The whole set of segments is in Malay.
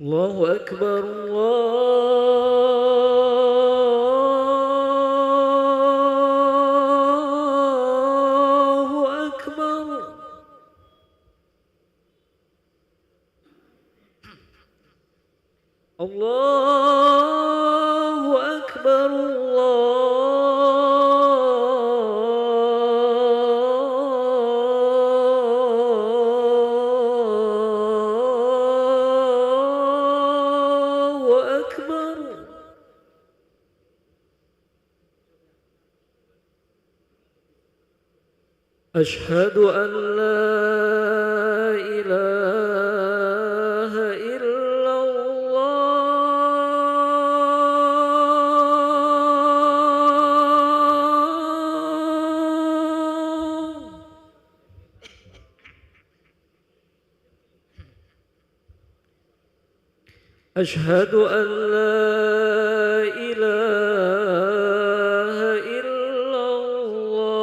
الله أكبر الله أكبر الله أكبر الله أكبر. أشهد أن لا إله إلا الله. أشهد أن لا إله إلا الله.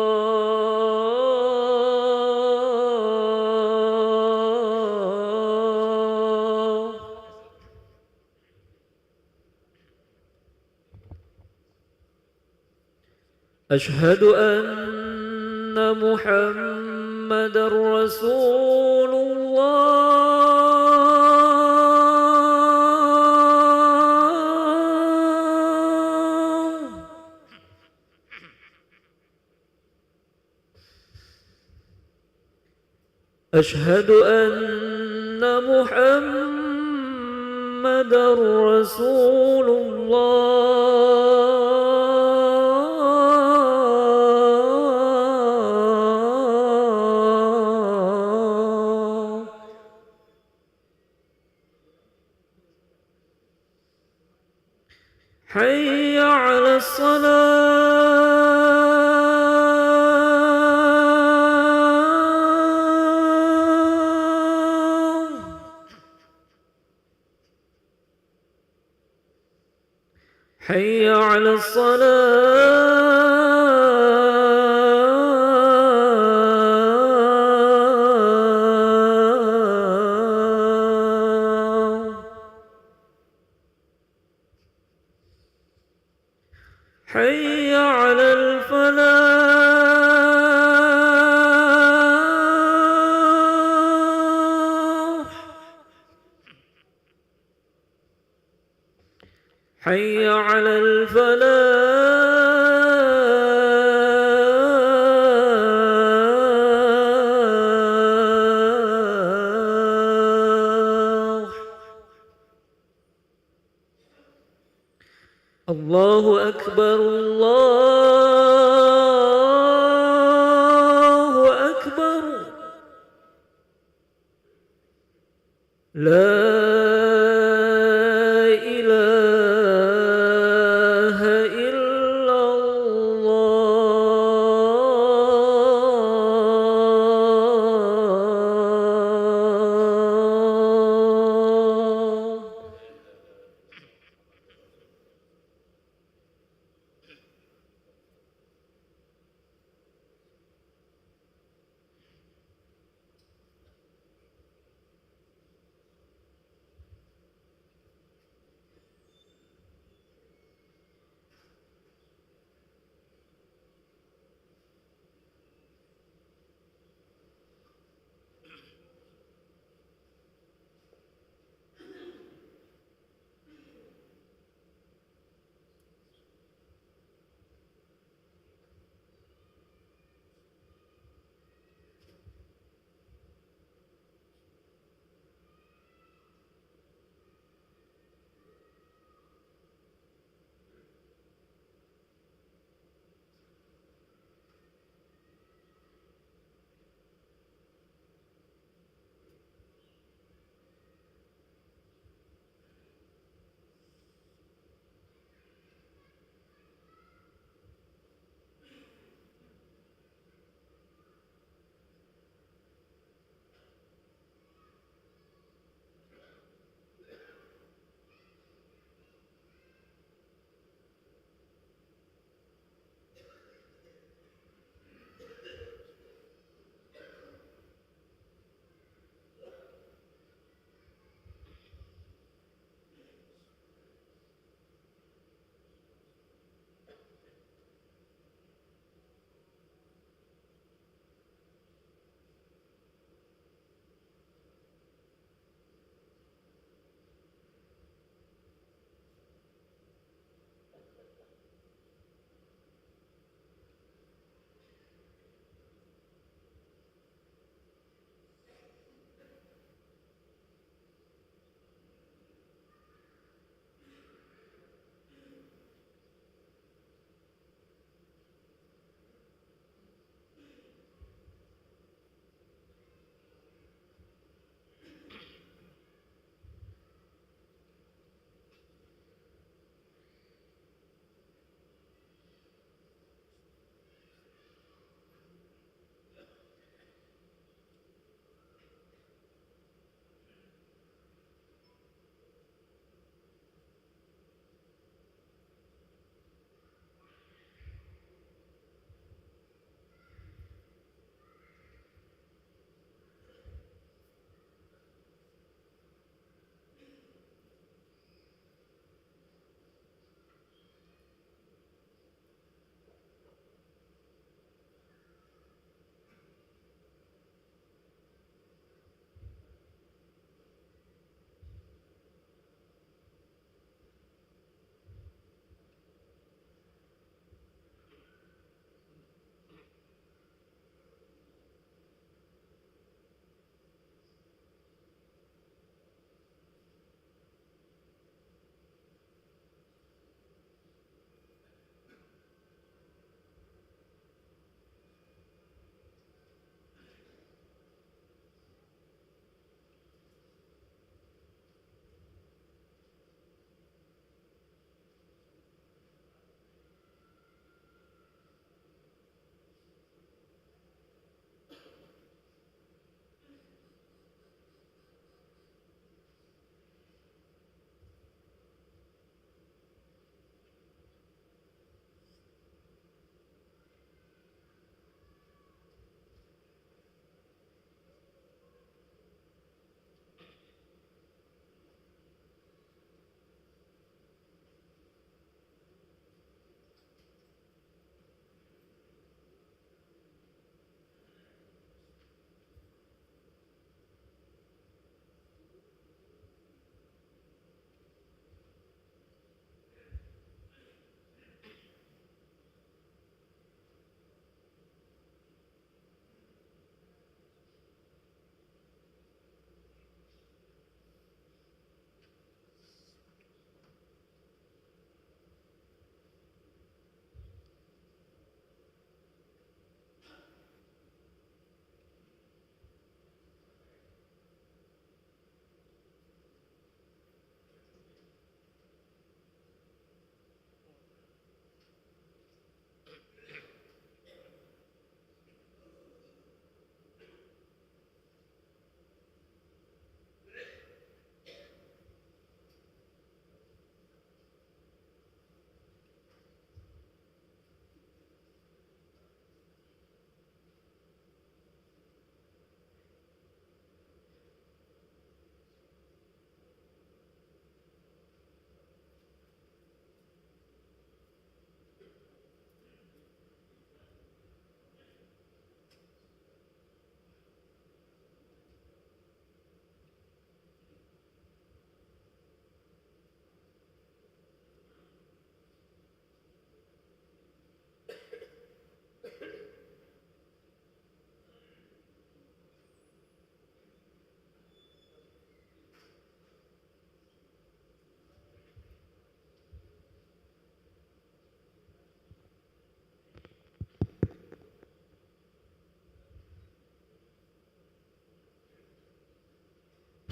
أشهد أن محمدًا رسول الله. أشهد أن محمدًا رسول الله. حي على الصلاة. حي على الصلاة. حي على الفلاح. حي على الفلاح. الله أكبر الله أكبر. لا إله إلا الله.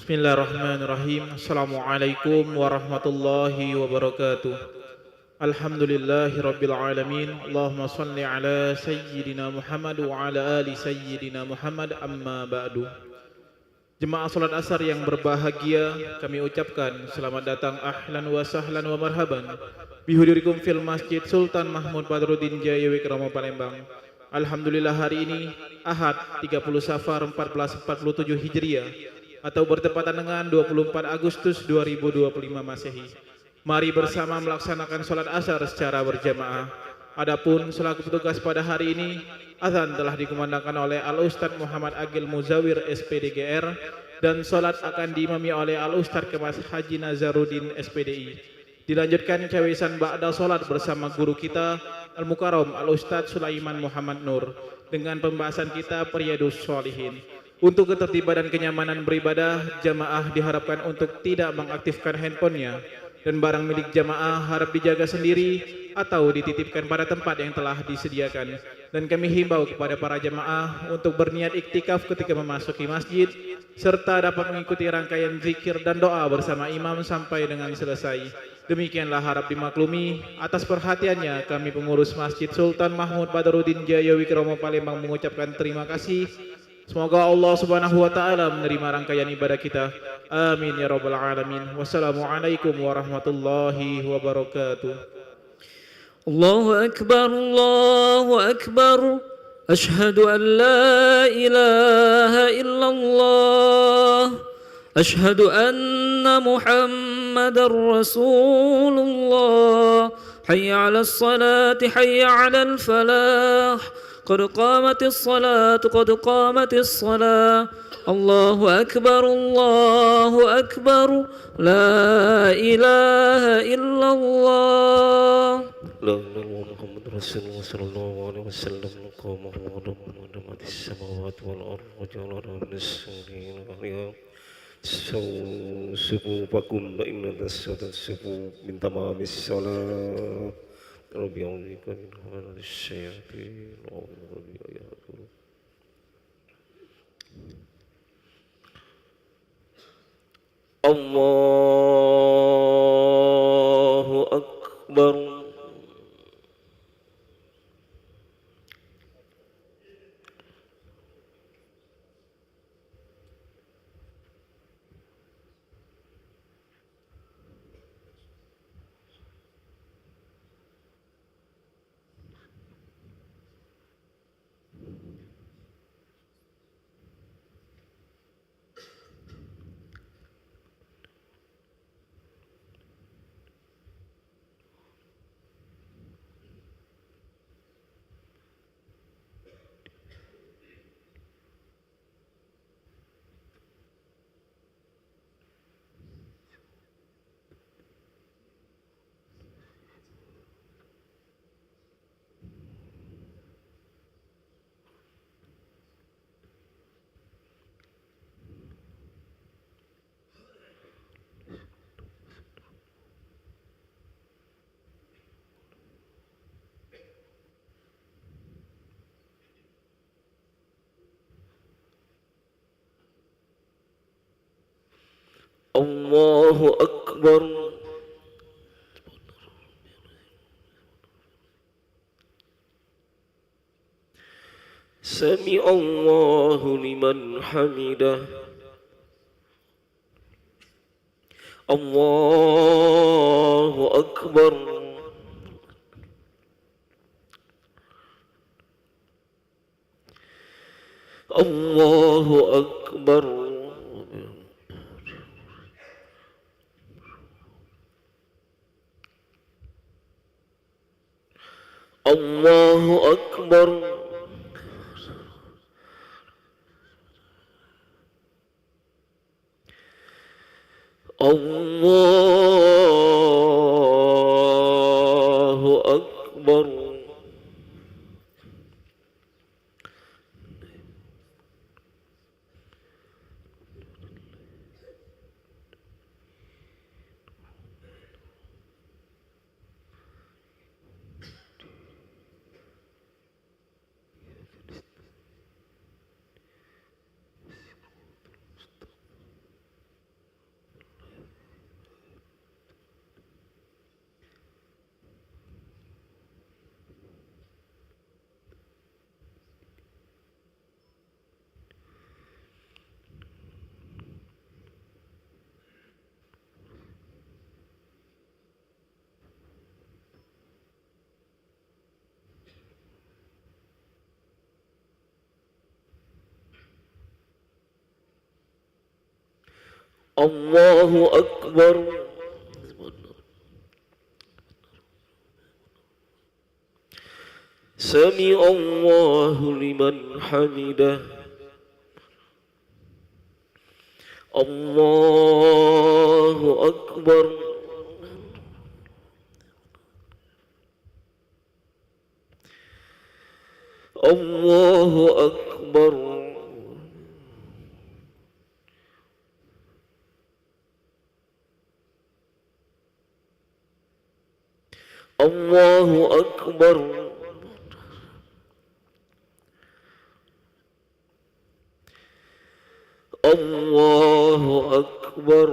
Bismillahirrahmanirrahim. Assalamualaikum warahmatullahi wabarakatuh. Alhamdulillahirabbil alamin. Allahumma shalli ala sayyidina Muhammad wa ala ali sayyidina Muhammad, amma ba'du. Jemaah salat asar yang berbahagia, kami ucapkan selamat datang, ahlan wa sahlan wa marhaban bihudurikum fil Masjid Sultan Mahmud Badruddin Jaya Wikrama Palembang. Alhamdulillah, hari ini Ahad 30 Safar 1447 Hijriah atau bertepatan dengan 24 Agustus 2025 Masehi. Mari bersama melaksanakan salat asar secara berjamaah. Adapun selaku petugas pada hari ini, azan telah dikumandangkan oleh Al-Ustadz Muhammad Agil Muzawir SPDGR dan salat akan diimami oleh Al-Ustadz Kemas Haji Nazaruddin SPDI. Dilanjutkan cawisan ba'da salat bersama guru kita Al-Mukarram Al-Ustadz Sulaiman Muhammad Nur dengan pembahasan kita Riyadhus Shalihin. Untuk ketertiban dan kenyamanan beribadah, jamaah diharapkan untuk tidak mengaktifkan handphonenya dan barang milik jamaah harap dijaga sendiri atau dititipkan pada tempat yang telah disediakan. Dan kami himbau kepada para jamaah untuk berniat iktikaf ketika memasuki masjid serta dapat mengikuti rangkaian zikir dan doa bersama imam sampai dengan selesai. Demikianlah harap dimaklumi. Atas perhatiannya kami pengurus Masjid Sultan Mahmud Badruddin Jaya Wikrama Palembang mengucapkan terima kasih. Semoga Allah Subhanahu wa taala menerima rangkaian ibadah kita. Amin ya rabbal alamin. Wassalamualaikum warahmatullahi wabarakatuh. Allahu akbar, Allahu akbar. Ashhadu an la ilaha illallah. Ashhadu anna Muhammadar Rasulullah. Hayya 'alas salati, hayya 'alal falah. قد قامت الصلاة قد قامت الصلاة الله أكبر الله أكبر لا إله إلا الله لا إله إلا الله محمد رسول الله صلى الله عليه وسلم قام محمد السماوات والأرض وجعل من السمين عليها سووا صفوفكم فإن الصلاة الصفوف من تمام الصلاة ربي أعوذ بك من همزات الشياطين ربي يحضرون. الله أكبر. الله أكبر. سمع الله لمن حمده. الله أكبر. الله أكبر. الله أكبر. الله أكبر. Allahu Akbar. Sami Allahu liman hamidah. Allahu Akbar. Allahu Akbar. Allahu Akbar. Allahu Akbar.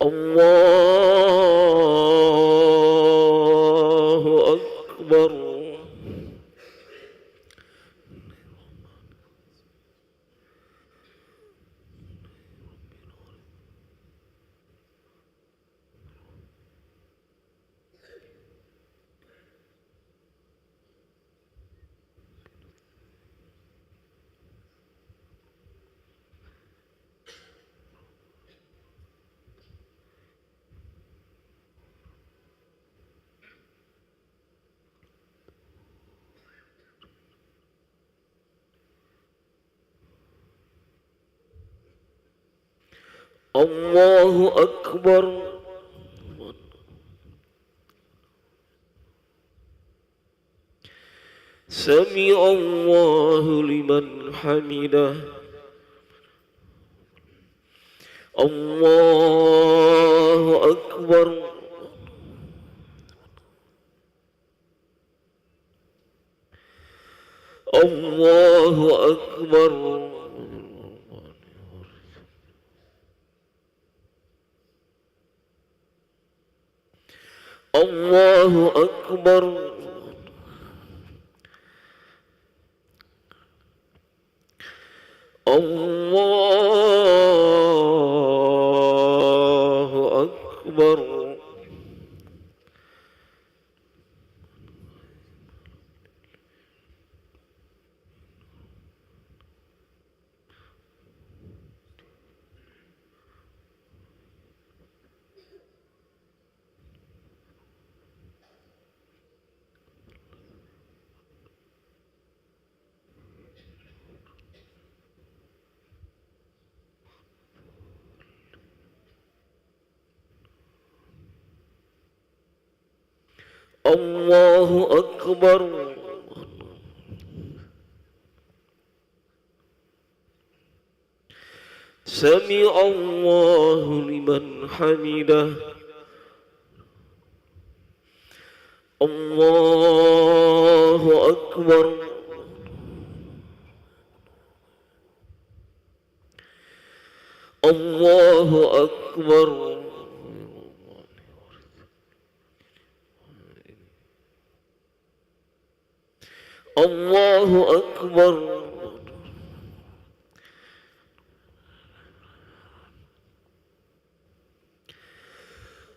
Allahu Akbar. Allahu Akbar. Sami Allahu liman hamidah. Allahu Akbar. Allahu Akbar. Allahu Akbar. Allahu Akbar. Allahu Akbar. Sami Allahu liman hamidah. Allahu Akbar. Allahu Akbar. Allahu Akbar.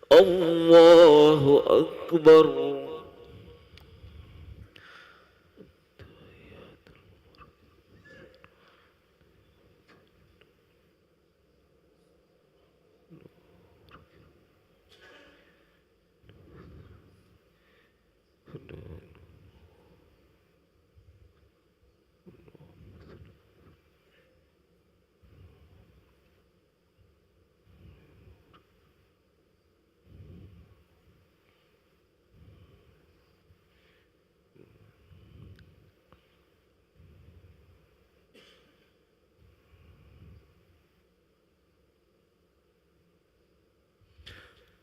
Allahu Akbar.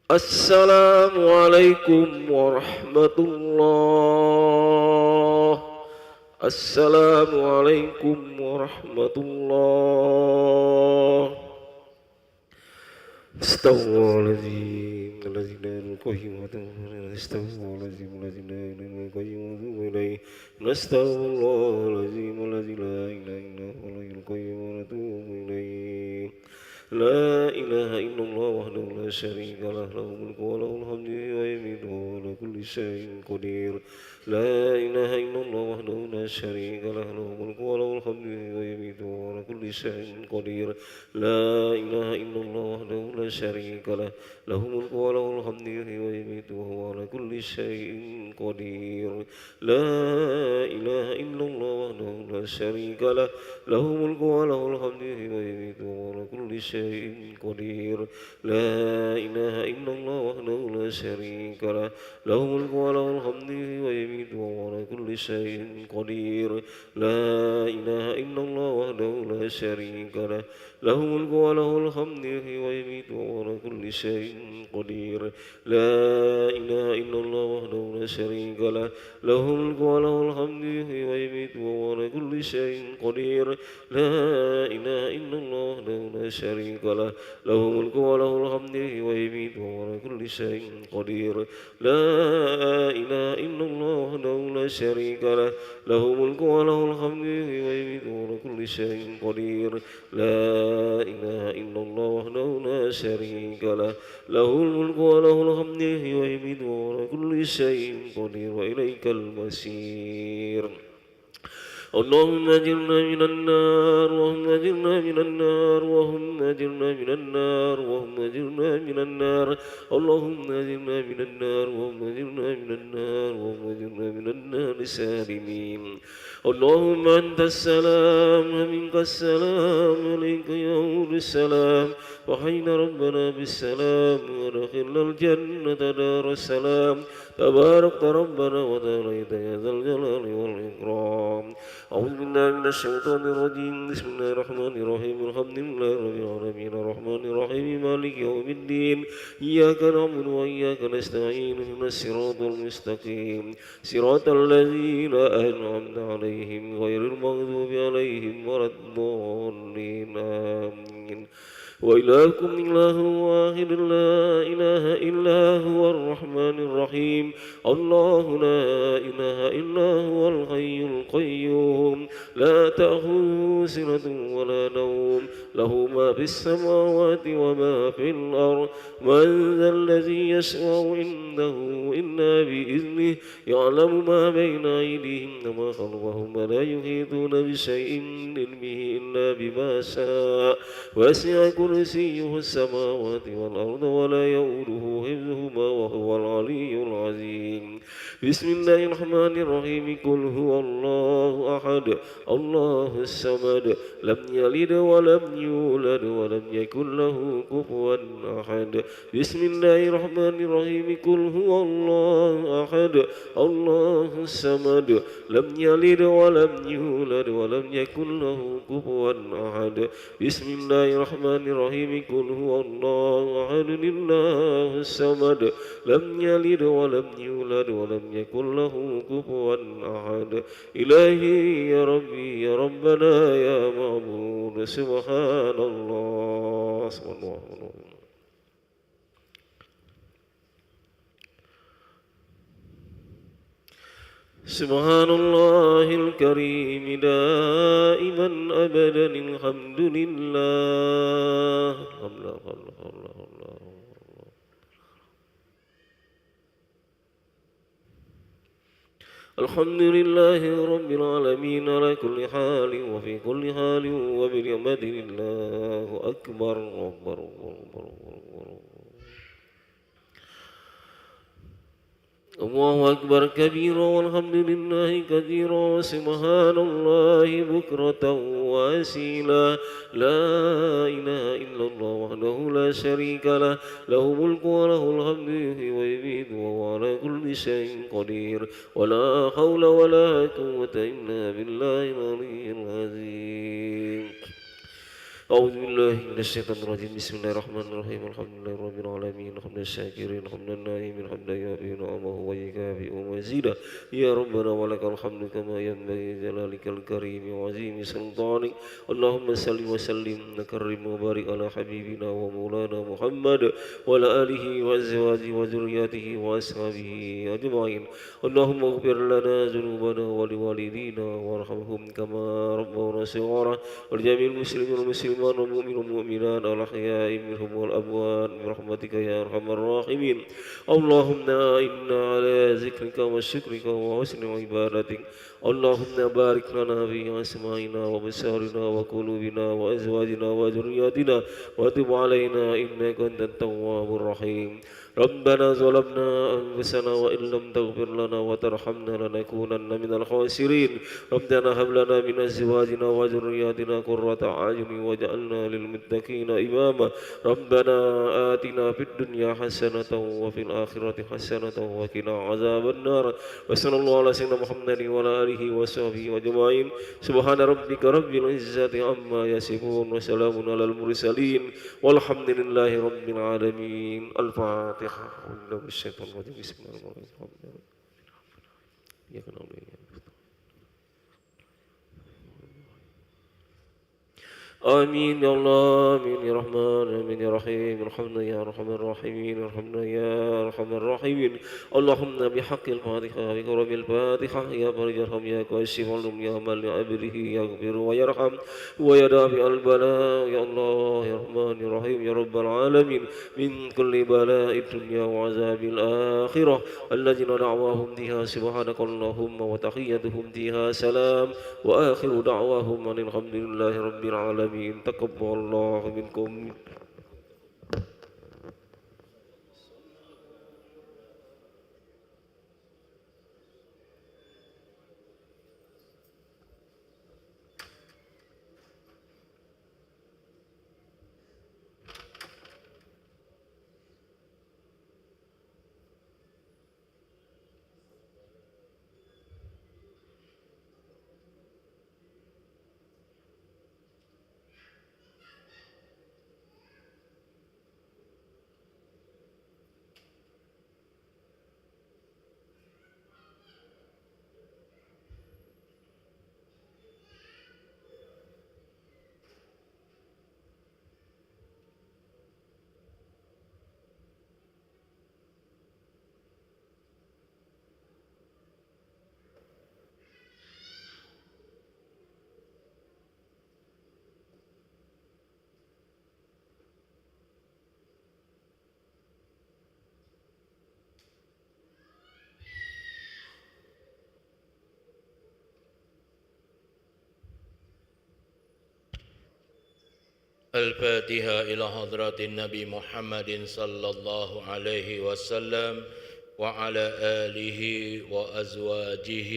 Assalamualaikum warahmatullah. Assalamualaikum warahmatullah. Astaghfirullahaladzim. الذي لا إله إلا القيوم نستغفر العظيم الذي لا إله إلا القيوم ونتوب إليه نستغفر الله العظيم الذي لا إله إلا هو الحي القيوم ونتوب إليه لا إله إلا الله وحده لا شريك له له الملك وله الحمد ويميت وهو على كل شيء قدير لا إله إلا الله وحده لا شريك له له الملك وله الحمد ويميت وهو على كل شيء قدير لا إله إلا الله وحده لا شريك له له الملك وله الحمد ويميت وهو على كل شيء قدير لا إله إلا الله وحده لا شريك له له الملك وله الحمد ويميت وهو على كل شيء قدير لا إله إلا الله وحده لا شريك له له الملك وله الحمد ويميت وهو على كل شيء قدير لا إله إلا الله وحده لا شريك له له الملك وله الحمد ويميت وهو على كل شيء قدير لا إله إلا الله وحده لا شريك له له الملك وله الحمد ويميت وهو على كل شيء قدير لا إله إلا الله وحده لا شريك له له الملك وله الحمد ويميت وهو على كل شيء قدير لا إله إلا الله وحده لا شريك له له الملك وله الحمد ويميت وهو على كل شيء قدير لا إله إلا الله وحده لا شريك له له الملك وله الحمد ويميت وهو على كل شيء قدير وإليك المصير اللهم أجرنا من النار اللهم أجرنا من النار اللهم أجرنا من النار اللهم أجرنا من النار اللهم أجرنا من النار اللهم أجرنا من النار اللهم أجرنا من النار سالمين اللهم أنت السلام ومنك السلام عليك يعود السلام وحين ربنا بالسلام ودخلنا الجنة دار السلام تبارك ربنا وتعاليت يا ذا الجلال والإكرام أعوذ بالله من الشيطان الرجيم بسم الله الرحمن الرحيم الحمد لله رب العالمين الرحمن الرحيم مالك يوم الدين إياك نعبد وإياك نستعين اهدنا الصراط المستقيم صراط الذين أنعمت عليهم غير المغضوب عليهم ولا الضالين آمين وإلهكم إله واحد لا إله إلا هو الرحمن الرحيم الله لا إله إلا هو الحي القيوم لا تأخذه سنة ولا نوم له ما في السماوات وما في الأرض من ذا الذي يشفع عنده إلا بإذنه يعلم ما بين أيديهم وما خلفهم ولا يحيطون بشيء من علمه إلا بما شاء وسع كرسيه السماوات والأرض ولا يؤوده حفظهما وهو العلي العظيم بسم الله الرحمن الرحيم قل هو الله أحد الله الصمد لم يلد ولم يولد ولم يكن له كفوا أحد بسم الله الرحمن الرحيم قل هو الله أحد الله الصمد لم يلد ولم يولد ولم يكن له كفوا أحد بسم الله الرحمن الرحيم قل هو الله أحد الله الصمد لم يلد ولم يولد ولم يكن له كفوا أحد إلهي يا ربي يا ربنا يا معبود سبحان الله سبحان الله سبحان الله الكريم دائما أبدا الحمد لله الله الله الله الله الحمد لله رب العالمين على كل حال وفي كل حال وبنعمة الله أكبر أكبر أكبر أكبر الله أكبر كبيرا والحمد لله كثيرا وسبحان الله بكرة وأصيلا لا إله إلا الله وحده لا شريك له له الملك وله الحمد ويميت وهو على كل شيء قدير ولا حول ولا قوة إلا بالله العلي العظيم أعوذ بالله بالله من الشيطان الرجيم بسم الله الرحمن الرحيم الحمد لله رب العالمين حمد الشاكرين حمد النائمين حمد يابي نعمه ويكافئ ومزيدا يا ربنا ولك الحمد كما ينبغي جلالك الكريم وعظيم سلطانك اللهم صل وسلم وكرم وبارك على حبيبنا ومولانا محمد وعلى آله وأزواجه وذرياته وأصحابه أجمعين اللهم اغفر لنا ذنوبنا ولوالدينا وارحمهم كما ربونا صغارا ولجميع المسلمين والمسلمات والمؤمنين والمؤمنات الأحياء منهم والأموات برحمتك يا أرحم الراحمين اللهم إنا على ذكرك وشكرك وحسن عبادتك اللهم بارك لنا في أسمائنا وبصارنا وقلوبنا وأزواجنا وذرياتنا وتب علينا إنك أنت التواب الرحيم ربنا ظلمنا أنفسنا وإن لم تغفر لنا وترحمنا لنكونن من الخاسرين ربنا هب لنا من أزواجنا وذرياتنا قرة أعين واجعلنا للمتقين إماما ربنا آتنا في الدنيا حسنة وفي الآخرة حسنة وقنا عذاب النار وصلى الله على سيدنا محمد وعلى آله وصحبه أجمعين سبحان ربك رب العزة عما يصفون وسلام على المرسلين والحمد لله رب العالمين الفاتحة أعوذ بالشيطان الرجيم بسم الله الرحمن الرحيم يا آمين يا الله آمين يا رحمن آمين يا رحيم ارحمنا يا أرحم الراحمين ارحمنا يا أرحم الراحمين اللهم بحق الفاتحة بكرم الفاتحة يا فرج ارحم يا كاشف الغم يا من لعبده يغفر ويرحم ويدافع البلاء يا الله يا رحمن يا رحيم يا رب العالمين من كل بلاء الدنيا وعذاب الآخرة الذين دعواهم فيها سبحانك اللهم وتحيتهم فيها سلام وآخر دعواهم أن الحمد لله رب العالمين تقبل الله منكم الفاتحة إلى حضرة النبي محمد صلى الله عليه وسلم وعلى آله وأزواجه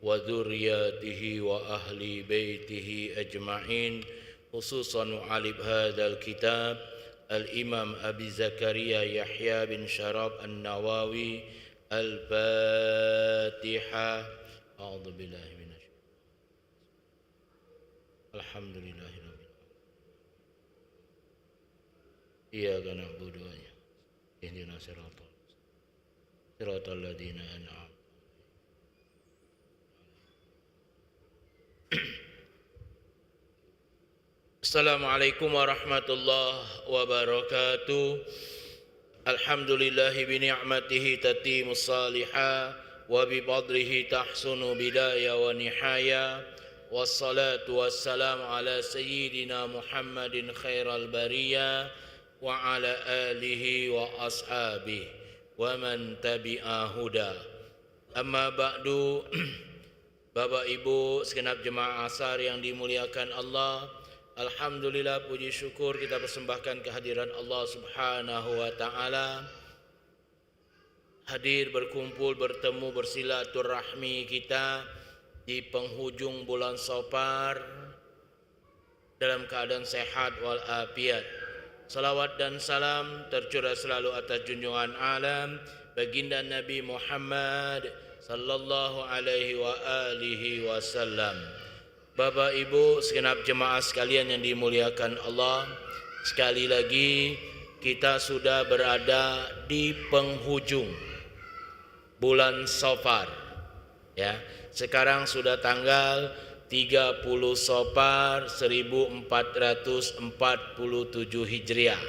وذرياته وأهل بيته أجمعين خصوصا معالب هذا الكتاب الإمام أبي زكريا يحيى بن شراب النووي الفاتحة أعوذ بالله من الشيطان الحمد لله إياك نعبد وإياك اهدنا صراط الذين أنعمت Assalamualaikum warahmatullahi wabarakatuh. Alhamdulillahi bi ni'matihi tatimmus salihah wa bi fadlihi tahsunu bidaya wa nihaya. Wassalatu wassalamu ala sayyidina Muhammadin khairal bariyah wa ala alihi wa ashabihi wa man tabi'a huda. Amma ba'du. Bapak Ibu segenap jemaah asar yang dimuliakan Allah, alhamdulillah puji syukur kita persembahkan kehadiran Allah Subhanahu wa taala. Hadir berkumpul bertemu bersilaturahmi kita di penghujung bulan Safar dalam keadaan sehat wal afiat. Salawat dan salam tercurah selalu atas junjungan alam baginda Nabi Muhammad sallallahu alaihi wa alihi wasallam. Bapak Ibu segenap jemaah sekalian yang dimuliakan Allah, sekali lagi kita sudah berada di penghujung bulan Safar. Ya, sekarang sudah tanggal 30 Safar 1447 Hijriah.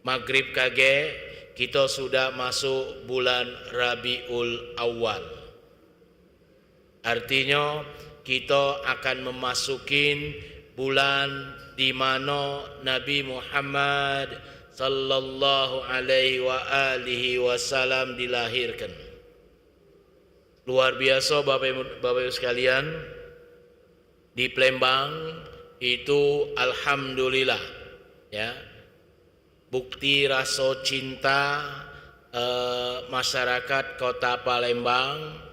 Maghrib kage kita sudah masuk bulan Rabiul Awal. Artinya kita akan memasukin bulan di mana Nabi Muhammad sallallahu alaihi wa alihi wasallam dilahirkan. Luar biasa Bapak Ibu sekalian, di Palembang itu alhamdulillah ya, bukti rasa cinta masyarakat kota Palembang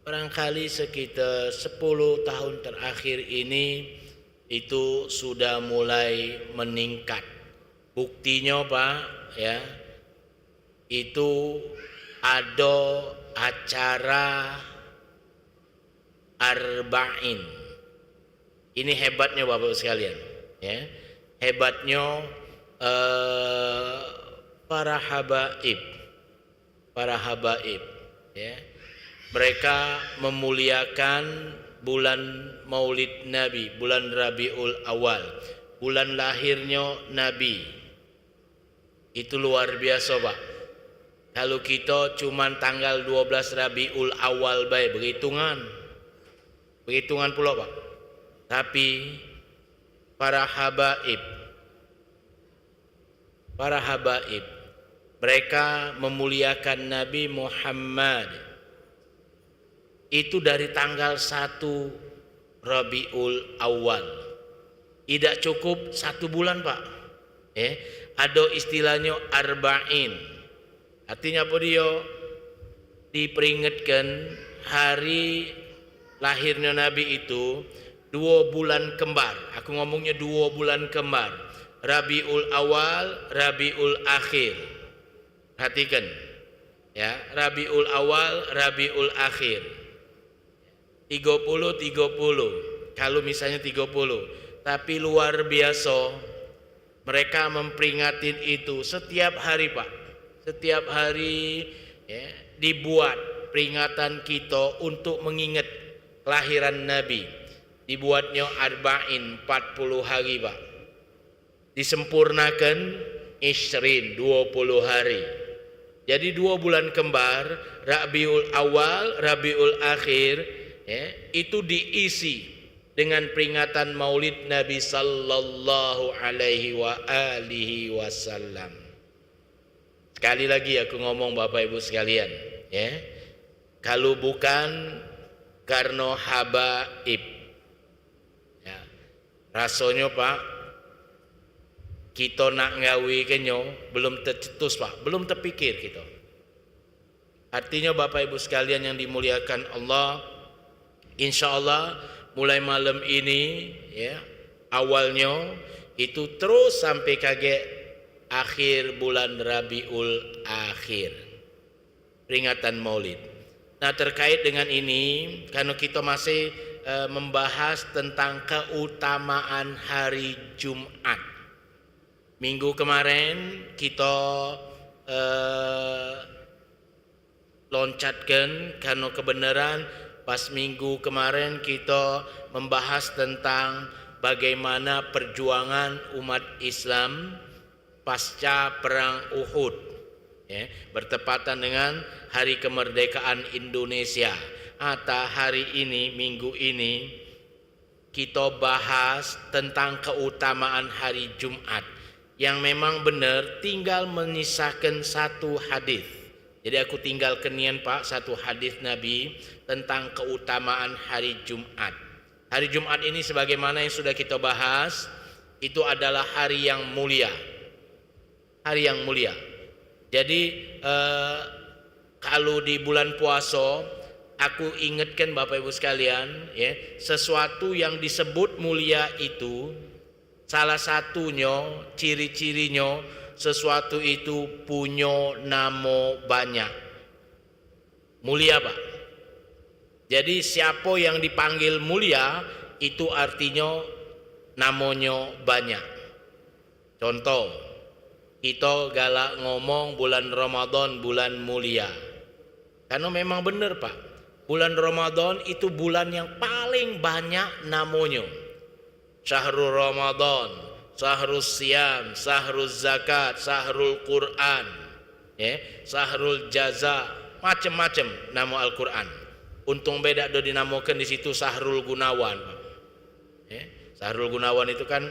barangkali sekitar 10 tahun terakhir ini itu sudah mulai meningkat. Buktinya Pak ya, itu ada acara arba'in. Ini hebatnya Bapak sekalian, ya. Hebatnya para habaib, ya. Mereka memuliakan bulan Maulid Nabi, bulan Rabiul Awal, bulan lahirnya Nabi. Itu luar biasa, Pak. Kalau kita cuman tanggal 12 Rabiul Awal baik berhitungan pula, Pak. Tapi para habaib mereka memuliakan Nabi Muhammad itu dari tanggal 1 Rabiul Awal. Tidak cukup 1 bulan, Pak. Ada istilahnya arba'in. Artinya apa dia? Diperingatkan hari lahirnya Nabi itu 2 bulan kembar. Aku ngomongnya 2 bulan kembar. Rabiul Awal, Rabiul Akhir. Perhatikan. Ya, Rabiul Awal, Rabiul Akhir. 30. Kalau misalnya 30. Tapi luar biasa. Mereka memperingatin itu setiap hari, Pak. Setiap hari ya, dibuat peringatan kita untuk mengingat kelahiran Nabi. Dibuatnya arba'in 40 hari, Pak. Disempurnakan isrin 20 hari. Jadi 2 bulan kembar, Rabiul Awal, Rabiul Akhir ya, itu diisi dengan peringatan Maulid Nabi sallallahu alaihi wa alihi wasallam. Sekali lagi aku ngomong Bapak Ibu sekalian, ya. Kalau bukan karena habaib, ya, rasanya Pak, kita nak ngawi kenyo belum tercetus, Pak, belum terpikir kita. Artinya Bapak Ibu sekalian yang dimuliakan Allah, insya Allah mulai malam ini, ya, awalnya itu terus sampai kage akhir bulan Rabiul Akhir, peringatan Maulid. Nah, terkait dengan ini, karena kita masih membahas tentang keutamaan hari Jumat. Minggu kemarin kita loncatkan karena kebenaran. Pas minggu kemarin kita membahas tentang bagaimana perjuangan umat Islam pasca perang Uhud, ya, bertepatan dengan hari kemerdekaan Indonesia. Atau hari ini, minggu ini kita bahas tentang keutamaan hari Jumat yang memang benar tinggal menyisakan 1 hadis. Jadi aku tinggal kenian, Pak, 1 hadis Nabi tentang keutamaan hari Jumat. Hari Jumat ini sebagaimana yang sudah kita bahas, itu adalah hari yang mulia. Hari yang mulia. Jadi kalau di bulan puasa, aku ingatkan Bapak Ibu sekalian, ya, sesuatu yang disebut mulia itu salah satunya, ciri-cirinya, sesuatu itu punya nama banyak. Mulia, Pak. Jadi siapa yang dipanggil mulia itu artinya namanya banyak. Contoh, kita galak ngomong bulan Ramadan bulan mulia. Karena memang benar Pak, bulan Ramadan itu bulan yang paling banyak namanya. Syahrul Ramadan, Syahrul Siyam, Syahrul Zakat, Syahrul Quran, Syahrul Jaza, macam-macam nama Al-Quran. Untung beda do dinamakan di situ Syahrul Gunawan. Syahrul Gunawan itu kan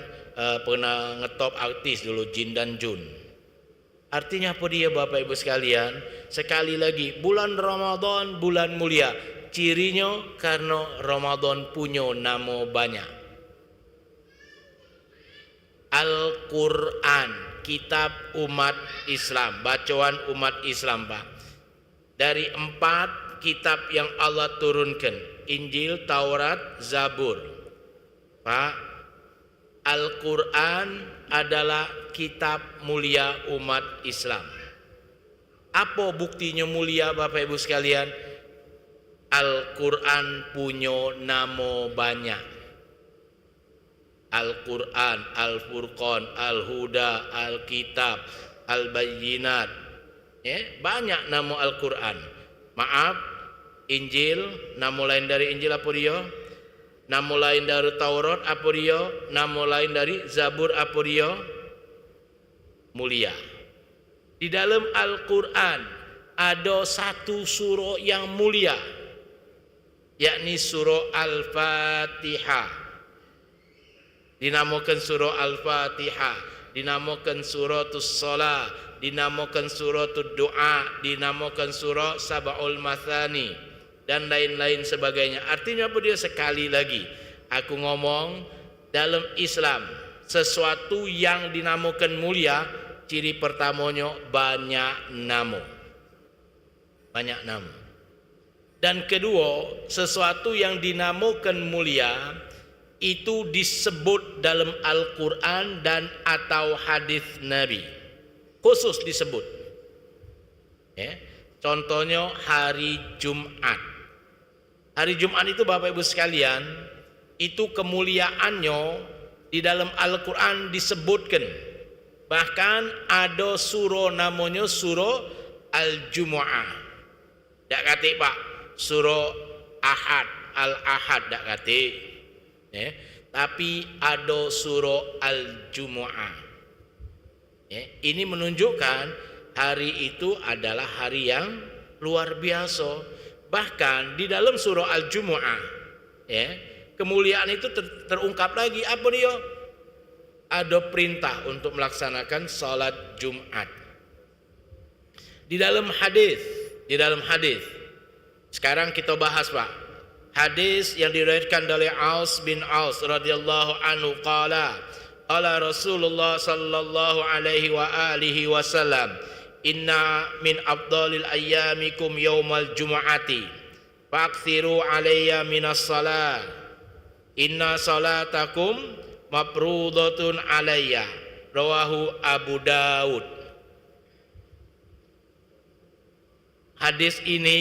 pernah ngetop artis dulu, Jin dan Jun. Artinya apa dia Bapak Ibu sekalian? Sekali lagi, bulan Ramadan bulan mulia. Cirinya karena Ramadan punya nama banyak. Al-Quran, kitab umat Islam, bacaan umat Islam Pak. Dari 4 kitab yang Allah turunkan, Injil, Taurat, Zabur. Pak, Al-Quran adalah kitab mulia umat Islam. Apa buktinya mulia Bapak Ibu sekalian? Al-Quran punya nama banyak. Al-Quran, Al-Furqan, Al-Huda, Al-Kitab, Al-Bayyinat. Banyak nama Al-Quran. Maaf, Injil, nama lain dari Injil apa dia? Nama lain dari Taurat apa dia? Nama lain dari Zabur apa dia? Mulia. Di dalam Al-Quran ada satu surah yang mulia, yakni surah Al-Fatihah. Dinamakan surah Al-Fatihah, dinamakan suratus Shalah, dinamakan suratul Doa, dinamakan surah Sab'ul Mathani, dan lain-lain sebagainya. Artinya apa dia? Sekali lagi aku ngomong, dalam Islam sesuatu yang dinamakan mulia, ciri pertamanya banyak nama. Banyak nama. Dan kedua, sesuatu yang dinamakan mulia itu disebut dalam Al-Quran dan atau hadis Nabi, khusus disebut. Contohnya hari Jumat. Hari Jumat itu Bapak Ibu sekalian, itu kemuliaannya di dalam Al-Quran disebutkan. Bahkan ada surah namanya surah Al-Jumu'ah. Tak kata Pak, surah Ahad, Al-Ahad tak kata. Tapi ada surah Al-Jumu'ah. Ini menunjukkan hari itu adalah hari yang luar biasa. Bahkan di dalam surah Al-Jumu'ah, kemuliaan itu terungkap lagi. Apa dia? Ada perintah untuk melaksanakan salat Jumat. Di dalam hadis, sekarang kita bahas Pak. Hadis yang diriwayatkan oleh Aus bin Aus radhiyallahu anhu qala Rasulullah sallallahu alaihi wa alihi wasallam, inna min afdalil ayyamikum yaumal jumu'ati fakthiru alayya minas salat inna salatakum mafruḍatun alayya, rawahu Abu Daud. Hadis ini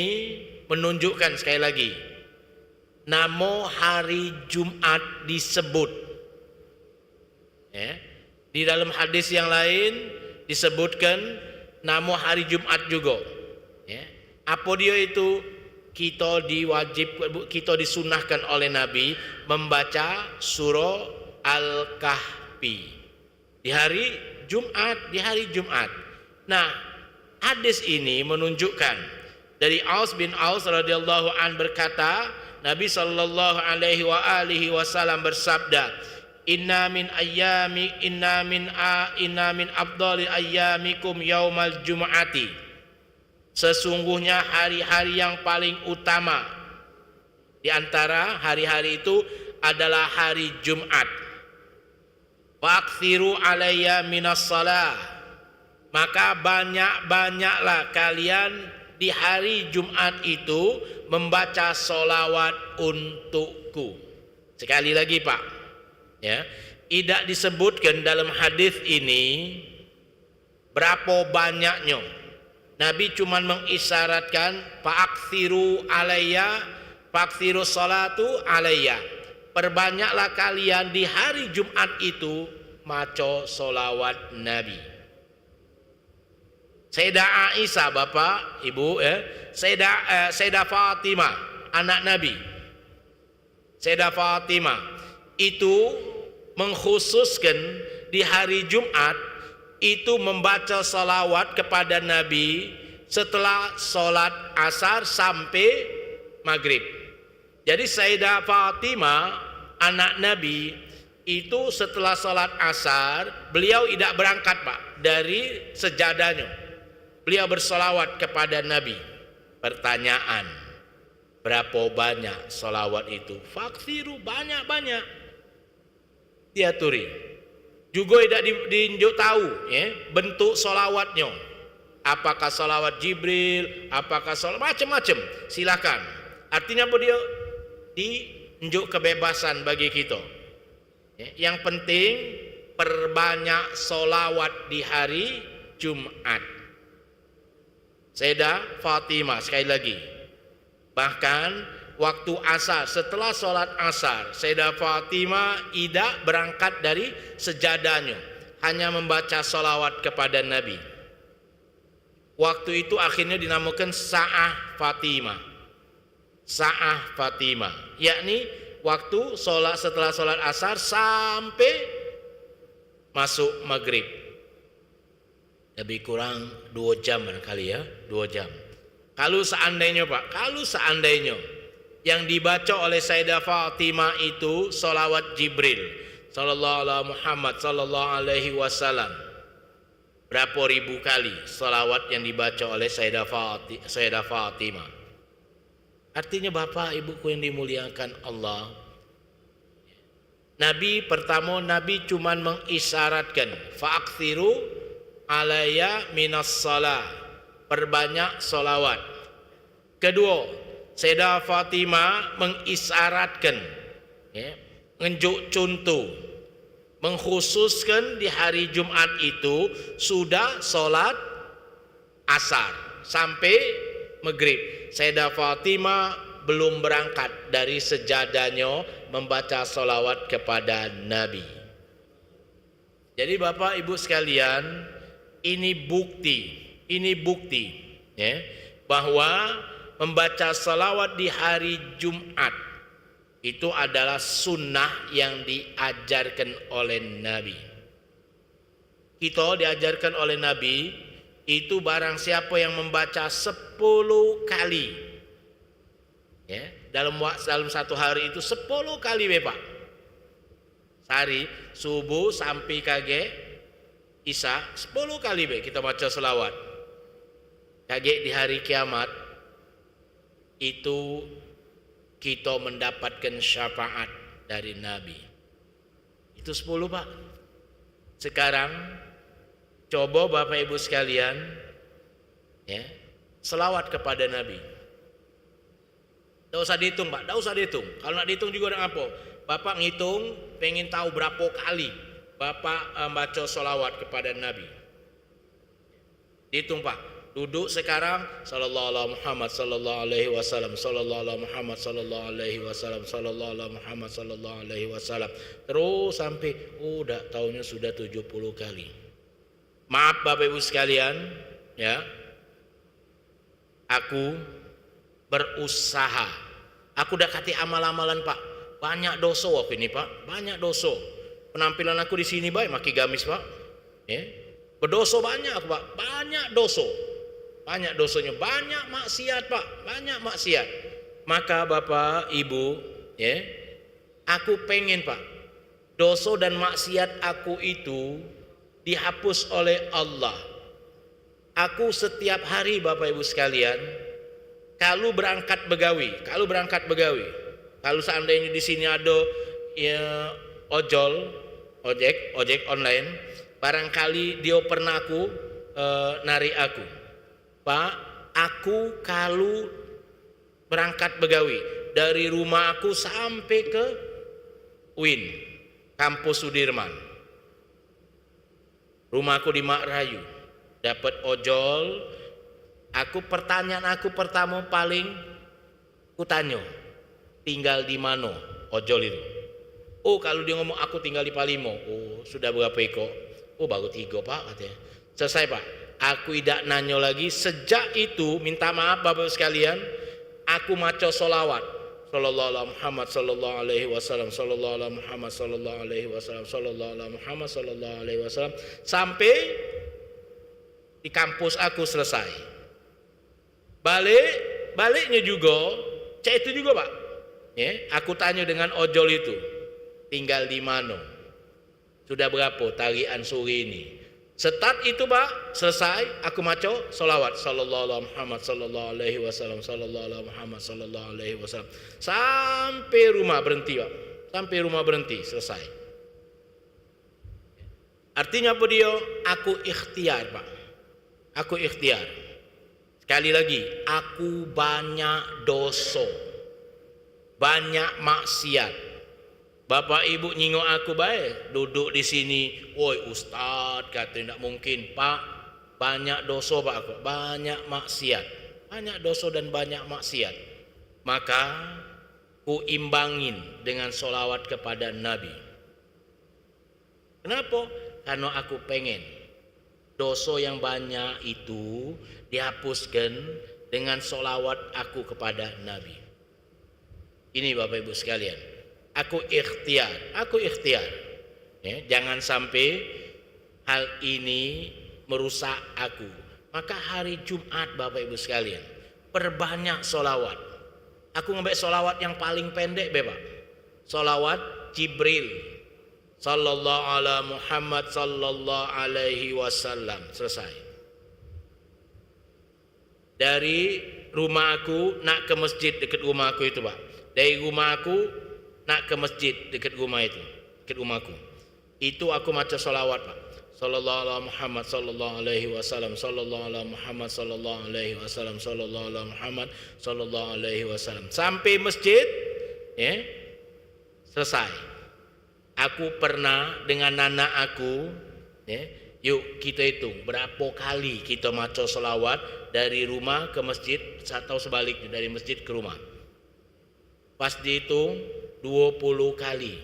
menunjukkan sekali lagi, nama hari Jumat disebut. Di dalam hadis yang lain disebutkan nama hari Jumat juga. Apa dia itu? Kita disunahkan oleh Nabi membaca surah Al-Kahfi di hari Jumat. Nah, hadis ini menunjukkan dari Aus bin Aus radhiyallahu an berkata, Nabi sallallahu alaihi wa alihi wasallam bersabda, inna min afdali ayyamikum yaumal jumu'ati, sesungguhnya hari-hari yang paling utama di antara hari-hari itu adalah hari Jumat. Fakthiru alayya minas salah, maka banyak-banyaklah kalian di hari Jumat itu membaca solawat untukku. Sekali lagi Pak, tidak disebutkan dalam hadis ini berapa banyaknya. Nabi cuma mengisyaratkan fa'akthiru alayya, Faktsirus salatu alayya. Perbanyaklah kalian di hari Jumat itu maca solawat Nabi. Sayyidah Aisyah, Bapak, Ibu, Sayyidah Fatimah, anak Nabi. Sayyidah Fatimah itu mengkhususkan di hari Jumat itu membaca salawat kepada Nabi setelah sholat asar sampai maghrib. Jadi Sayyidah Fatimah anak Nabi itu setelah sholat asar beliau tidak berangkat Pak dari sejadahnya. Beliau bersolawat kepada Nabi. Pertanyaan, berapa banyak solawat itu? Faktsiru, banyak-banyak. Diaturi. Juga tidak diunjuk tahu ya, bentuk solawatnya. Apakah solawat Jibril, apakah solawat macam-macam. Silakan. Artinya apa dia? Diunjuk kebebasan bagi kita. Ya, yang penting perbanyak solawat di hari Jumat. Sayyidah Fatimah sekali lagi. Bahkan waktu asar, setelah sholat asar, Sayyidah Fatimah tidak berangkat dari sejadahnya, hanya membaca sholawat kepada Nabi. Waktu itu akhirnya dinamakan Sa'ah Fatimah. Sa'ah Fatimah, yakni waktu sholat setelah sholat asar sampai masuk maghrib. Lebih kurang 2 jam barangkali ya, 2 jam. Kalau seandainya Pak, kalau seandainya yang dibaca oleh Sayyidah Fatimah itu solawat Jibril sallallahu alaihi Muhammad sallallahu alaihi wasallam, berapa ribu kali solawat yang dibaca oleh Sayyidah Fatimah. Artinya Bapak Ibuku yang dimuliakan Allah, Nabi pertama, Nabi cuman mengisyaratkan fa'aktsiru alayya minas salah, perbanyak solawat. Kedua, Sayyidah Fatimah mengisyaratkan ya, nunjuk contoh, mengkhususkan di hari Jumat itu sudah sholat asar sampai maghrib. Sayyidah Fatimah belum berangkat dari sejadahnya membaca solawat kepada Nabi. Jadi Bapak Ibu sekalian, ini bukti ya, bahwa membaca salawat di hari Jumat itu adalah sunnah yang diajarkan oleh Nabi. Kita diajarkan oleh Nabi itu barang siapa yang membaca 10 kali ya, dalam satu hari itu 10 kali Bapak. Sehari subuh sampai kage Isya 10 kali kita baca selawat. Kage di hari kiamat itu kita mendapatkan syafaat dari Nabi. Itu 10 Pak. Sekarang coba Bapak Ibu sekalian ya, selawat kepada Nabi. Tidak usah dihitung Pak, tidak usah dihitung. Kalau nak dihitung juga ada apa? Bapak ngitung, pengen tahu berapa kali Bapak baca sholawat kepada Nabi. Hitung Pak. Duduk sekarang sallallahu alaihi Muhammad sallallahu alaihi wasallam, sallallahu alaihi Muhammad sallallahu alaihi wasallam, sallallahu alaihi Muhammad sallallahu alaihi wasallam. Terus sampai udah tahunnya sudah 70 kali. Maaf Bapak Ibu sekalian, ya. Aku berusaha. Aku udah kati amal-amalan Pak. Banyak dosa aku ini Pak, banyak dosa. Penampilan aku di sini baik, maki gamis Pak. Ya. Berdosa banyak aku Pak, banyak dosa. Banyak dosanya, banyak maksiat Pak, banyak maksiat. Maka Bapak, Ibu, ya, aku pengen Pak, dosa dan maksiat aku itu dihapus oleh Allah. Aku setiap hari Bapak Ibu sekalian, kalau berangkat begawi, kalau seandainya di sini ada ya, ojek online, barangkali dia pernah aku narik aku. Pak, aku kalau berangkat begawi dari rumah aku sampai ke UIN, kampus Sudirman. Rumahku di Mak Rayu. Dapat ojol. Pertanyaan aku pertama paling kutanya, tinggal di mana ojol itu. Oh kalau dia ngomong aku tinggal di Palimo, oh sudah berapa ekor? Oh baru 3 Pak katanya. Selesai Pak. Aku tidak nanyo lagi. Sejak itu minta maaf Bapak sekalian, aku maco solawat. Sallallahu alaihi Muhammad sallallahu alaihi wasallam, sallallahu alaihi Muhammad sallallahu alaihi wasallam, sallallahu alaihi Muhammad sallallahu alaihi wasallam sampai di kampus aku selesai. Baliknya juga, cek itu juga Pak. Ya, aku tanya dengan ojol itu, tinggal di mana? Sudah berapa tarian sore ini? Start itu Pak, selesai aku maco solawat sallallahu alaihi Muhammad sallallahu alaihi wasallam, sallallahu alaihi Muhammad sallallahu alaihi wasallam sampai rumah berhenti Pak. Sampai rumah berhenti selesai. Artinya apa dia? Aku ikhtiar Pak. Aku ikhtiar. Sekali lagi, aku banyak dosa. Banyak maksiat. Bapak ibu nyingok aku baik, duduk di sini, woi ustad kata tidak mungkin Pak, banyak dosa Pak aku, banyak maksiat, banyak dosa dan banyak maksiat. Maka ku imbangin dengan solawat kepada Nabi. Kenapa? Karena aku pengen dosa yang banyak itu dihapuskan dengan solawat aku kepada Nabi. Ini Bapak Ibu sekalian. Aku ikhtiar. Ya, jangan sampai hal ini merusak aku. Maka hari Jumat Bapak Ibu sekalian, perbanyak solawat. Aku ngambil solawat yang paling pendek Bapak. Solawat Jibril. Sallallahu ala Muhammad sallallahu alaihi wasallam. Selesai. Dari rumah aku nak ke masjid dekat rumah aku itu Pak. Dari rumah aku nak ke masjid dekat rumah itu, dekat rumahku. Itu aku maca solawat Pak. Sallallahu alaihi Muhammad sallallahu alaihi wasallam, sallallahu alaihi Muhammad sallallahu alaihi wasallam, sallallahu alaihi Muhammad sallallahu alaihi wasallam. Sampai masjid, ya, selesai. Aku pernah dengan anak aku, ya, yuk kita hitung berapa kali kita maca solawat dari rumah ke masjid atau sebaliknya dari masjid ke rumah. Pas dihitung 20 kali.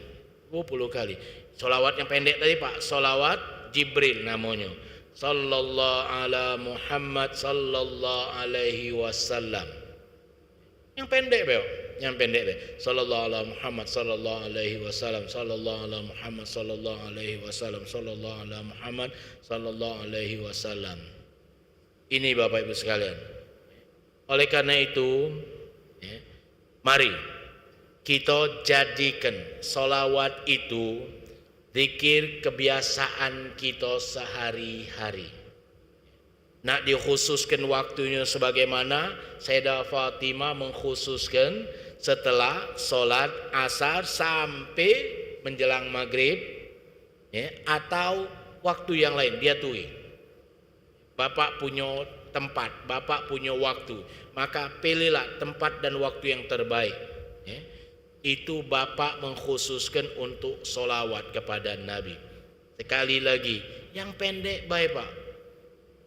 20 kali. Solawat yang pendek tadi Pak, solawat Jibril namanya. Sallallahu ala Muhammad sallallahu alaihi wasallam. Yang pendek Pak, yang pendek Pak. Sallallahu ala Muhammad sallallahu alaihi wasallam, sallallahu ala Muhammad sallallahu alaihi wasallam, sallallahu ala Muhammad sallallahu alaihi wasallam. Ini Bapak Ibu sekalian. Oleh karena itu, ya, mari kita jadikan solawat itu zikir kebiasaan kita sehari-hari. Nak dikhususkan waktunya sebagaimana Sayyidah Fatimah mengkhususkan setelah solat asar sampai menjelang maghrib, ya, atau waktu yang lain dia tuhi. Bapak punya tempat, Bapak punya waktu, maka pilihlah tempat dan waktu yang terbaik. Ya. Itu Bapak mengkhususkan untuk solawat kepada Nabi. Sekali lagi, yang pendek baik Pak.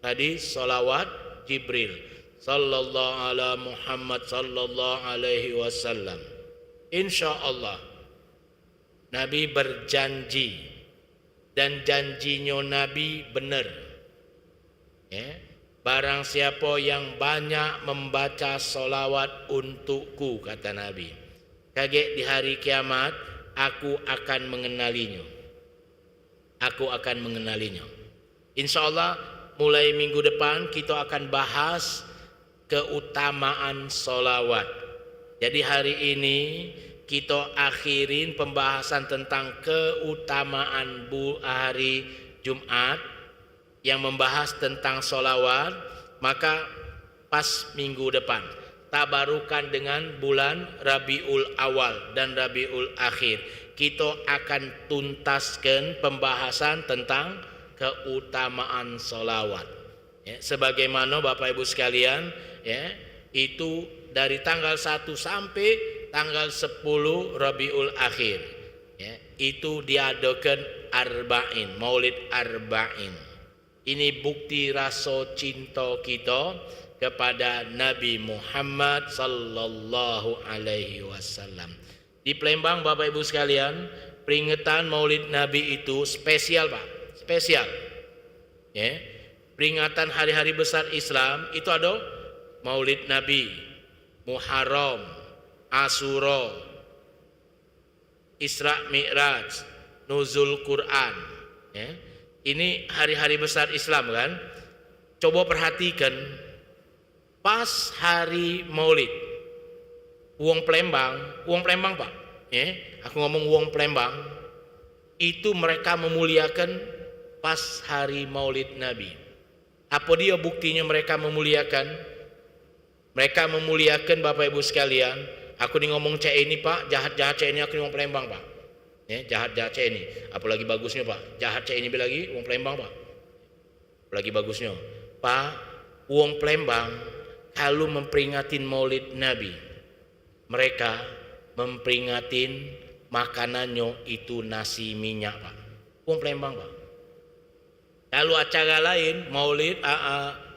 Tadi solawat Jibril, sallallahu ala Muhammad sallallahu alaihi wasallam. Insya Allah Nabi berjanji dan janjinya Nabi benar. Ya. Barang siapa yang banyak membaca solawat untukku, kata Nabi, kaget di hari kiamat, aku akan mengenalinya. Aku akan mengenalinya. Insya Allah mulai minggu depan kita akan bahas keutamaan solawat. Jadi hari ini kita akhirin pembahasan tentang keutamaan hari Jumat yang membahas tentang solawat. Maka pas minggu depan tabarukan dengan bulan Rabiul Awal dan Rabiul Akhir, kita akan tuntaskan pembahasan tentang keutamaan solawat. Ya, sebagaimana Bapak Ibu sekalian, ya, itu dari tanggal 1 sampai tanggal 10 Rabiul Akhir, ya, itu diadakan arba'in, maulid arba'in. Ini bukti rasa cinta kita kepada Nabi Muhammad sallallahu alaihi wasallam. Di Palembang Bapak Ibu sekalian, peringatan Maulid Nabi itu spesial Pak, spesial. Ya. Peringatan hari-hari besar Islam itu ada Maulid Nabi, Muharram, Asyura, Isra Mi'raj, Nuzul Quran. Ya. Ini hari-hari besar Islam kan. Coba perhatikan pas hari Maulid, wong Palembang Pak. Ya, aku ngomong wong Palembang, itu mereka memuliakan pas hari Maulid Nabi. Apa dia buktinya mereka memuliakan? Mereka memuliakan Bapak Ibu sekalian. Aku nih ngomong cek ini Pak, jahat-jahat cek ini aku nih wong Palembang Pak. Ya, jahat-jahat cek ini. Apalagi bagusnya Pak, jahat cek ini lagi wong Palembang Pak. Apalagi bagusnya Pak, wong Palembang kalau memperingatin Maulid Nabi, mereka memperingatin makanannya itu nasi minyak Pak. Wong Palembang Pak. Kalau acara lain, Maulid,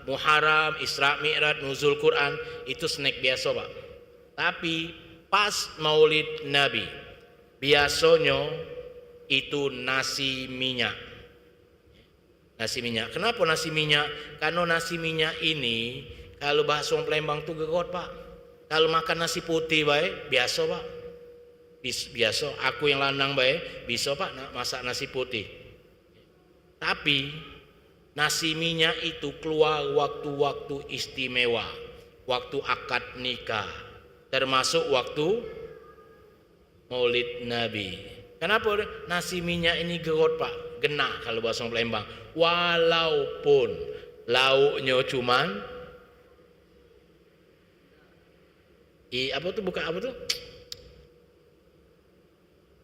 Muharram, Isra Mi'raj, Nuzul Quran, itu snack biasa Pak. Tapi pas Maulid Nabi, biasanya itu nasi minyak. Nasi minyak. Kenapa nasi minyak? Karena nasi minyak ini kalau bahasa orang Palembang tuh gegot Pak. Kalau makan nasi putih baik, biasa Pak. Biasa. Aku yang lanang baik, bisa Pak masak nasi putih. Tapi nasi minyak itu keluar waktu-waktu istimewa, waktu akad nikah, termasuk waktu Maulid Nabi. Kenapa nasi minyak ini gerot Pak? Genah kalau bahasa Palembang. Walaupun lauknya cuman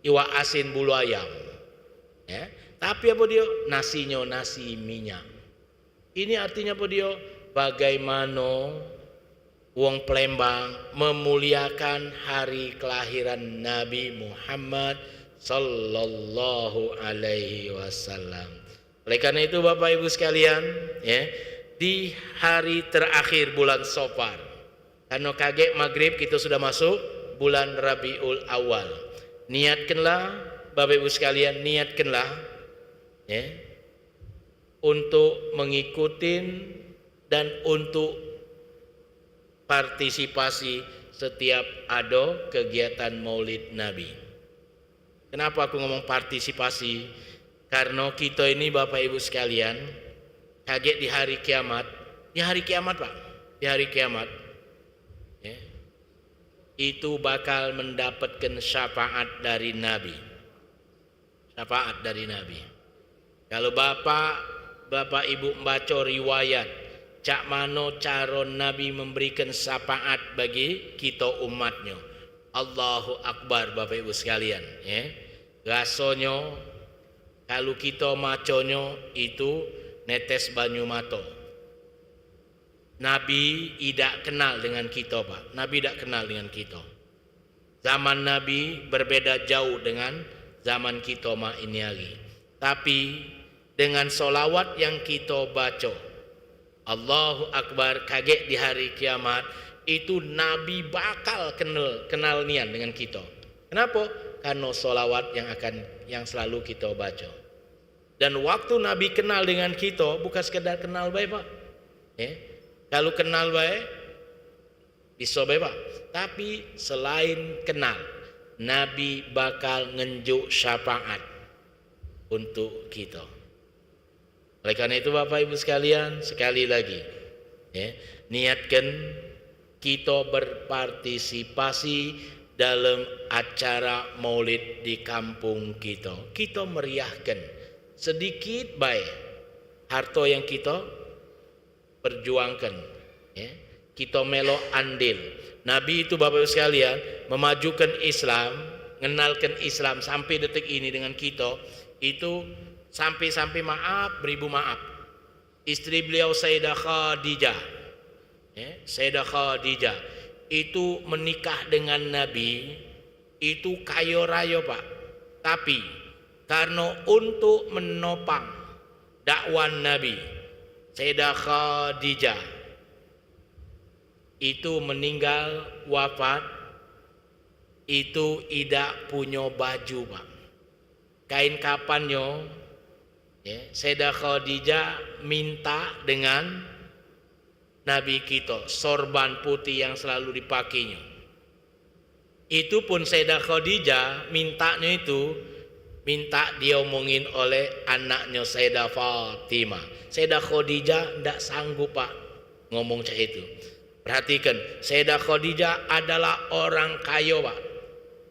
iwak asin bulu ayam. Ya. Tapi apa dia? Nasinya nasi minyak. Ini artinya apa dia? Bagaimana wong Palembang memuliakan hari kelahiran Nabi Muhammad sallallahu alaihi wasallam. Oleh karena itu Bapak Ibu sekalian, ya, di hari terakhir bulan Safar, karena kaget maghrib kita sudah masuk bulan Rabiul Awal. Niatkanlah Bapak Ibu sekalian, niatkanlah ya, untuk mengikuti dan untuk partisipasi setiap ada kegiatan Maulid Nabi. Kenapa aku ngomong partisipasi? Karena kita ini Bapak Ibu sekalian, kaget di hari kiamat. Di hari kiamat Pak, di hari kiamat ya, itu bakal mendapatkan syafaat dari Nabi. Syafaat dari Nabi. Kalau Bapak Ibu membaca riwayat cak mano cara Nabi memberikan syafaat bagi kita umatnya. Allahu Akbar Bapak Ibu sekalian ya. Rasanya kalau kita maconyo itu netes banyu mato. Nabi tidak kenal dengan kita Pak. Nabi tidak kenal dengan kita. Zaman Nabi berbeda jauh dengan zaman kita ini hari. Tapi dengan solawat yang kita baca, Allahu Akbar, kaget di hari kiamat, itu Nabi bakal kenal nian dengan kita. Kenapa? Karena solawat yang selalu kita baca. Dan waktu Nabi kenal dengan kita, bukan sekedar kenal baik Pak. Kalau kenal baik, bisa baik Pak. Tapi selain kenal, Nabi bakal ngenjuk syafaat untuk kita. Oleh karena itu Bapak Ibu sekalian, sekali lagi niatkan kita berpartisipasi dalam acara Maulid di kampung kita. Kita meriahkan sedikit baik harta yang kita perjuangkan ya. Kita melo andil. Nabi itu Bapak Ibu sekalian memajukan Islam, mengenalkan Islam sampai detik ini dengan kita itu sampai maaf beribu maaf. Istri beliau Sayyidah Khadijah ya, Sayyidah Khadijah itu menikah dengan Nabi itu kaya raya Pak. Tapi karena untuk menopang dakwah Nabi, Sayyidah Khadijah itu meninggal wafat, itu tidak punya baju Pak. Kain kapannya, ya, Sayyidah Khadijah minta dengan Nabi kita sorban putih yang selalu dipakainya. Itu pun Sayyidah Khadijah mintanya itu minta diomongin oleh anaknya Sayyidah Fatimah. Sayyidah Khadijah tidak sanggup Pak ngomong cak itu. Perhatikan, Sayyidah Khadijah adalah orang kaya Pak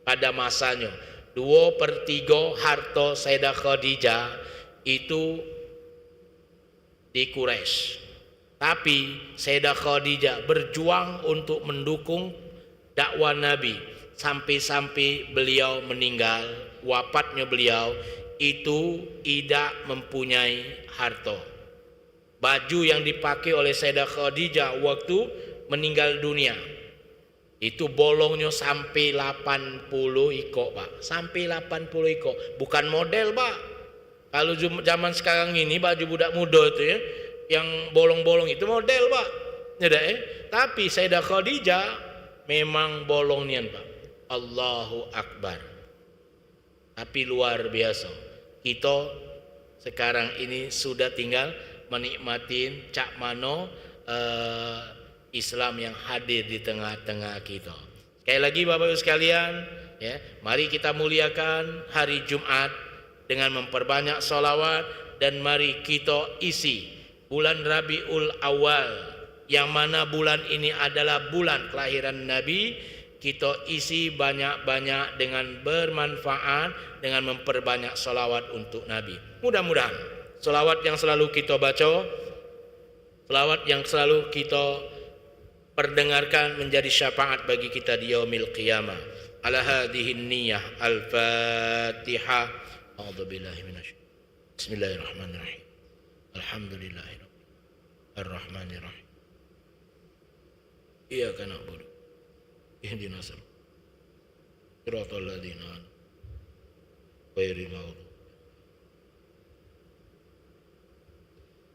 pada masanya. 2/3 harta Sayyidah Khadijah itu di Quraisy. Tapi Sayyidah Khadijah berjuang untuk mendukung dakwah Nabi sampai-sampai beliau meninggal, wafatnya beliau itu tidak mempunyai harta. Baju yang dipakai oleh Sayyidah Khadijah waktu meninggal dunia itu bolongnya sampai 80 iko Pak, sampai 80 iko, bukan model Pak. Kalau zaman sekarang ini baju budak muda itu ya, yang bolong-bolong itu model Pak, tapi Sayyidah Khadijah memang bolongnian Pak. Allahu Akbar. Tapi luar biasa. Kita sekarang ini sudah tinggal menikmatin cak mano Islam yang hadir di tengah-tengah kita. Sekali lagi Bapak Ibu sekalian, ya, mari kita muliakan hari Jumat dengan memperbanyak sholawat, dan mari kita isi bulan Rabiul Awal, yang mana bulan ini adalah bulan kelahiran Nabi. Kita isi banyak-banyak dengan bermanfaat, dengan memperbanyak salawat untuk Nabi. Mudah-mudahan salawat yang selalu kita baca, salawat yang selalu kita perdengarkan menjadi syafaat bagi kita di yaumil qiyamah. Ala hadhihi niyyah al-Fatihah. A'udzubillahi minasyaitonir rajim. Bismillahirrahmanirrahim. Alhamdulillahirabbil Ar-Rahmanirrahim. Iyyaka na'budu ihdinas siratal ladzina ghairil maghdubi.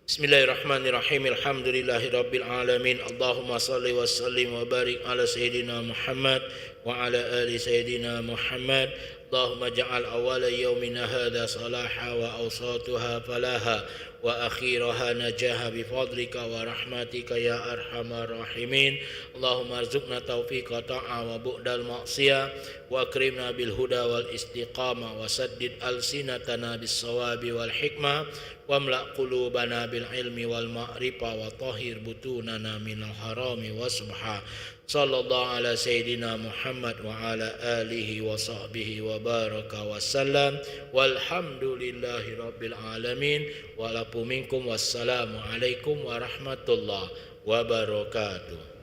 Bismillahirrahmanirrahim. Alhamdulillahirabbil alamin. Allahumma shalli wa sallim wa barik ala sayyidina Muhammad wa ala ali sayyidina Muhammad. Allahumma ja'al awwala yawmina hadha salaha wa awsatuha falaha wa akhiraha najaha bifadlika wa rahmatika ya arhamar rahimin. Allahumma arzuqna taufiqa ta'a wa bu'dal ma'siyah wa akrimna bil huda wal istiqamah wa saddid alsinatana bis sawabi wal hikmah wa mla' qulubana bil ilmi wal ma'rifah wa tahhir butunana minal harami wa subha. Sallallahu ala sayyidina Muhammad wa ala alihi wa sahbihi wa baraka wa sallam. Walhamdulillahi rabbil alamin. Walakum minkum wassalamu alaikum warahmatullahi wabarakatuh.